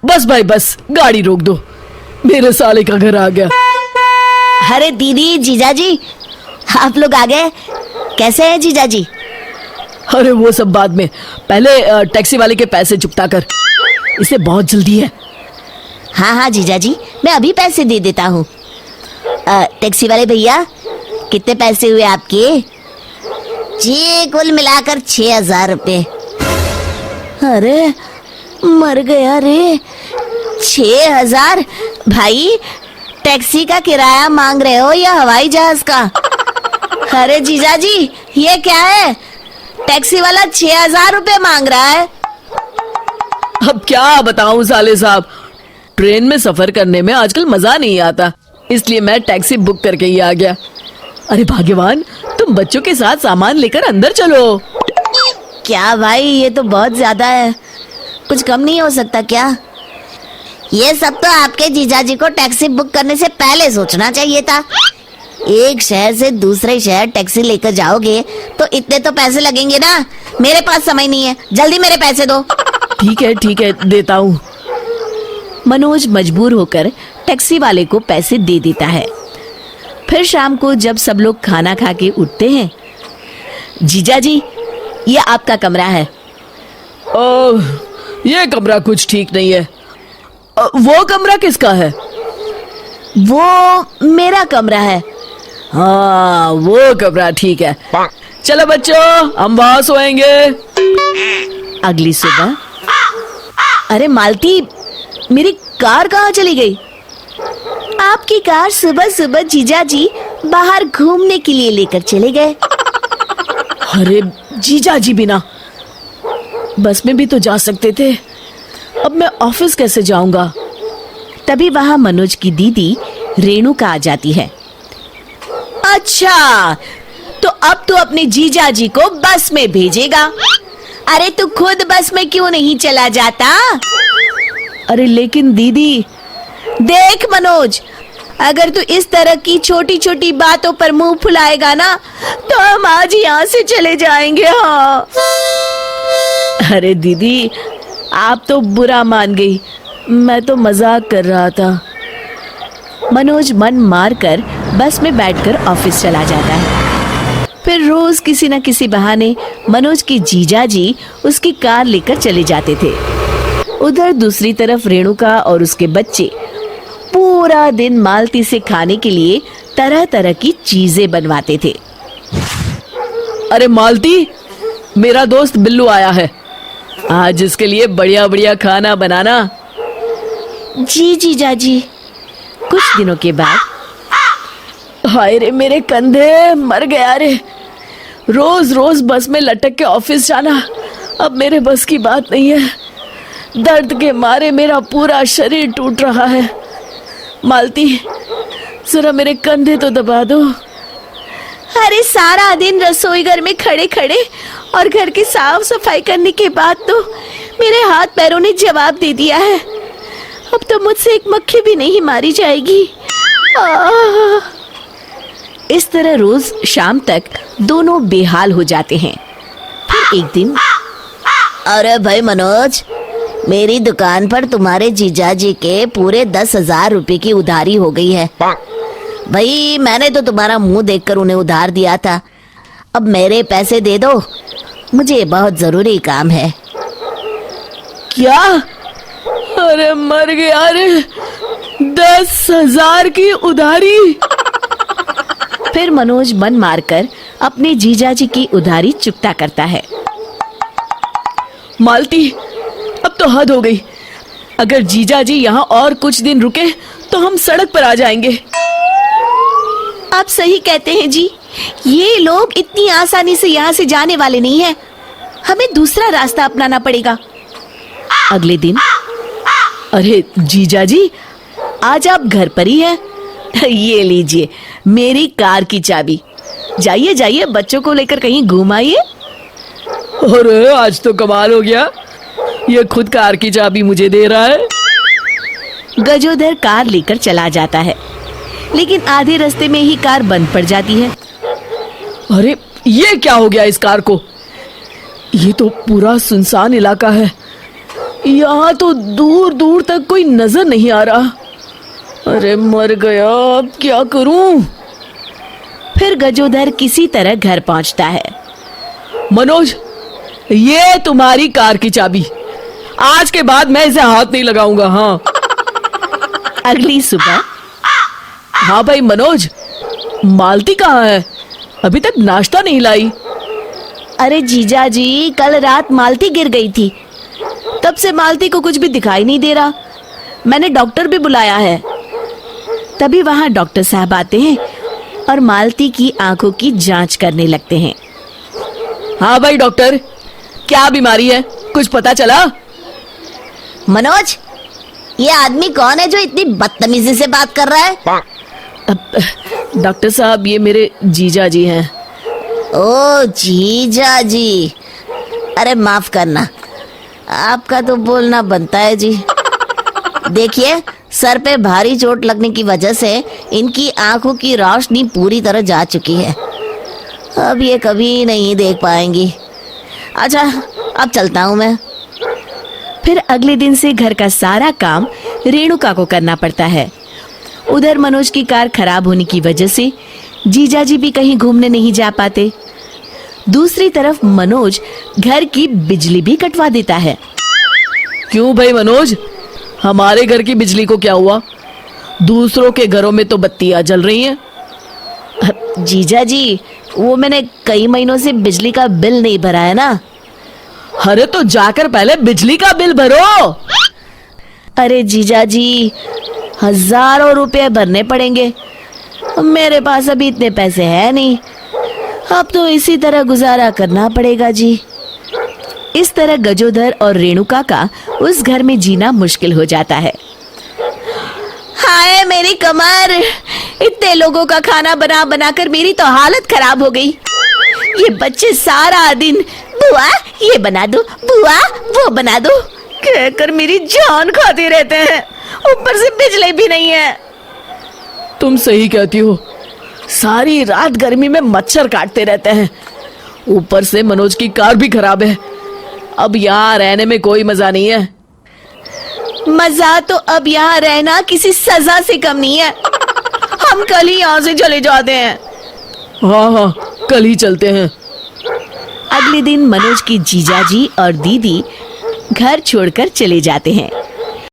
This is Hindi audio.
बस भाई बस, गाड़ी रोक दो, मेरे साले का घर आ गया। अरे दीदी, जीजाजी, आप लोग आ गए। कैसे हैं जीजाजी? अरे वो सब बाद में, पहले टैक्सी वाले के पैसे चुकता कर, इसे बहुत जल्दी है। हाँ हाँ जीजाजी, मैं अभी पैसे दे देता हूँ। टैक्सी वाले भैया, कितने पैसे हुए आपके? जी कुल मिलाकर 6,000 रुपये। अरे मर गया रे, 6,000? भाई टैक्सी का किराया मांग रहे हो या हवाई जहाज का? अरे जीजाजी, ये क्या है? टैक्सी वाला 6,000 रुपये मांग रहा है। अब क्या बताऊं साले साहब, ट्रेन में सफर करने में आजकल मजा नहीं आता, इसलिए मैं टैक्सी बुक करके ही आ गया। अरे भाग्यवान, तुम बच्चों के साथ सामान लेकर अंदर चलो। क्या भाई, ये तो बहुत ज्यादा है, कुछ कम नहीं हो सकता क्या? ये सब तो आपके जीजाजी को टैक्सी बुक करने से पहले सोचना चाहिए था। एक शहर से दूसरे शहर टैक्सी लेकर जाओगे तो इतने तो पैसे लगेंगे ना। मेरे पास समय नहीं है, जल्दी मेरे पैसे दो। ठीक है, देता हूँ। मनोज मजबूर होकर टैक्सी वाले को पैसे दे देता है। फिर शाम को जब सब लोग खाना खा के उठते हैं, जीजाजी, ये आपका कमरा है। ओह, ये कमरा कुछ ठीक नहीं है। वो कमरा किसका है? वो मेरा कमरा है। हाँ, वो कमरा ठीक है। चलो बच्चों, हम वहां सोएंगे। अगली सुबह, अरे मालती, मेरी कार कहाँ चली गई? आपकी कार सुबह सुबह जीजाजी बाहर घूमने के लिए लेकर चले गए। अरे जीजाजी बिना बस में भी तो जा सकते थे, अब मैं ऑफिस कैसे जाऊंगा? तभी वहां मनोज की दीदी रेणुका आ जाती है। अच्छा, तो अब तू अपने जीजाजी को बस में भेजेगा? अरे तू खुद बस में क्यों नहीं चला जाता? अरे लेकिन दीदी। देख मनोज, अगर तू इस तरह की छोटी छोटी बातों पर मुंह फुलाएगा ना, तो हम आज यहाँ से चले जाएंगे। हाँ। अरे दीदी, आप तो बुरा मान गई, मैं तो मजाक कर रहा था। मनोज मन मार कर बस में बैठकर ऑफिस चला जाता है। फिर रोज किसी न किसी बहाने मनोज के जीजाजी उसकी कार लेकर चले जाते थे। उधर दूसरी तरफ रेणुका और उसके बच्चे पूरा दिन मालती से खाने के लिए तरह तरह की चीजें बनवाते थे। अरे मालती, मेरा दोस्त बिल्लू आया है, आज इसके लिए बढ़िया बढ़िया खाना बनाना। जी जीजाजी। कुछ दिनों के बाद, हाय रे मेरे कंधे, मर गया रे, रोज रोज बस में लटक के ऑफिस जाना अब मेरे बस की बात नहीं है। दर्द के मारे मेरा पूरा शरीर टूट रहा है। मालती, जरा मेरे कंधे तो दबा दो। अरे सारा दिन रसोई घर में खड़े खड़े और घर की साफ सफाई करने के बाद तो मेरे हाथ पैरों ने जवाब दे दिया है। अब तो मुझसे एक मक्खी भी नहीं मारी जाएगी। इस तरह रोज शाम तक दोनों बेहाल हो जाते हैं। फिर एक दिन, अरे भाई मनोज, मेरी दुकान पर तुम्हारे जीजाजी के पूरे 10,000 रुपए की उधारी हो गई है। भाई मैंने तो तुम्हारा मुंह देखकर उन्हें उधार दिया था, अब मेरे पैसे दे दो, मुझे बहुत जरूरी काम है। क्या? अरे मर गया रे, 10,000 की उधारी। फिर मनोज मन मारकर अपने जीजाजी की उधारी चुकता करता है। मालती, अब तो हद हो गई, अगर जीजाजी यहाँ और कुछ दिन रुके तो हम सड़क पर आ जाएंगे। आप सही कहते हैं जी, ये लोग इतनी आसानी से यहाँ से जाने वाले नहीं हैं, हमें दूसरा रास्ता अपनाना पड़ेगा। अगले दिन, अरे जीजाजी, आज आप घर पर ही हैं? ये लीजिए मेरी कार की चाबी, जाइए जाइए बच्चों को लेकर कहीं घूम आइए। अरे आज तो कमाल हो गया, ये खुद कार की चाबी मुझे दे रहा है। गजोधर कार लेकर चला जाता है, लेकिन आधे रास्ते में ही कार बंद पड़ जाती है। अरे ये क्या हो गया इस कार को? ये तो पूरा सुनसान इलाका है, यहाँ तो दूर दूर तक कोई नजर नहीं आ रहा। अरे मर गया, अब क्या करूं? फिर गजोधर किसी तरह घर पहुंचता है। मनोज, ये तुम्हारी कार की चाबी। आज के बाद मैं इसे हाथ नहीं लगाऊंगा। हाँ अगली सुबह हाँ भाई मनोज, मालती कहाँ है? अभी तक नाश्ता नहीं लाई। अरे जीजा जी, कल रात मालती गिर गई थी, तब से मालती को कुछ भी दिखाई नहीं दे रहा। मैंने डॉक्टर भी बुलाया है। तभी वहां डॉक्टर साहब आते हैं और मालती की आंखों की जांच करने लगते हैं। हाँ भाई डॉक्टर, क्या बीमारी है, कुछ पता चला? मनोज, ये आदमी कौन है जो इतनी बदतमीजी से बात कर रहा है? डॉक्टर साहब, ये मेरे जीजा जी हैं। ओ जीजा जी, अरे माफ करना, आपका तो बोलना बनता है जी। देखिए, सर पे भारी चोट लगने की वजह से इनकी आंखों की रोशनी पूरी तरह जा चुकी है। अब ये कभी नहीं देख पाएंगी। अच्छा, अब चलता हूँ मैं। फिर अगले दिन से घर का सारा काम रेणुका को करना पड़ता है। उधर मनोज की कार खराब होने की वजह से जीजाजी भी कहीं घूमने नहीं जा पाते। दूसरी तरफ मनोज घर की बिजली भी कटवा देता है। क्यों भाई मनोज, हमारे घर की बिजली को क्या हुआ? दूसरों के घरों में तो बत्तियां जल रही हैं। जीजाजी, वो मैंने कई महीनों से बिजली का बिल नहीं भरा है ना। अरे तो जाकर पहले बिजली का बिल भरो। अरे जीजाजी, हजारों रुपए भरने पड़ेंगे। मेरे पास अभी इतने पैसे हैं नहीं। अब तो इसी तरह गुजारा करना पड़ेगा जी। इस तरह गजोधर और रेणुका का उस घर में जीना मुश्किल हो जाता है। हाय मेरी कमर, इतने लोगों का खाना बना बनाकर मेरी तो हालत खराब हो गई। ये बच्चे सारा दिन बुआ ये बना दो, बुआ वो बना दो कहकर मेरी जान खाते रहते हैं। ऊपर से बिजली भी नहीं है। तुम सही कहती हो, सारी रात गर्मी में मच्छर काटते रहते हैं। ऊपर से मनोज की कार भी खराब है। अब यहाँ रहने में कोई मजा नहीं है। मजा तो अब यहाँ रहना किसी सजा से कम नहीं है। हम कल ही यहाँ से चले जाते हैं। हाँ हाँ, कल ही चलते हैं। अगले दिन मनोज की जीजाजी और दीदी घर छोड़कर चले जाते हैं।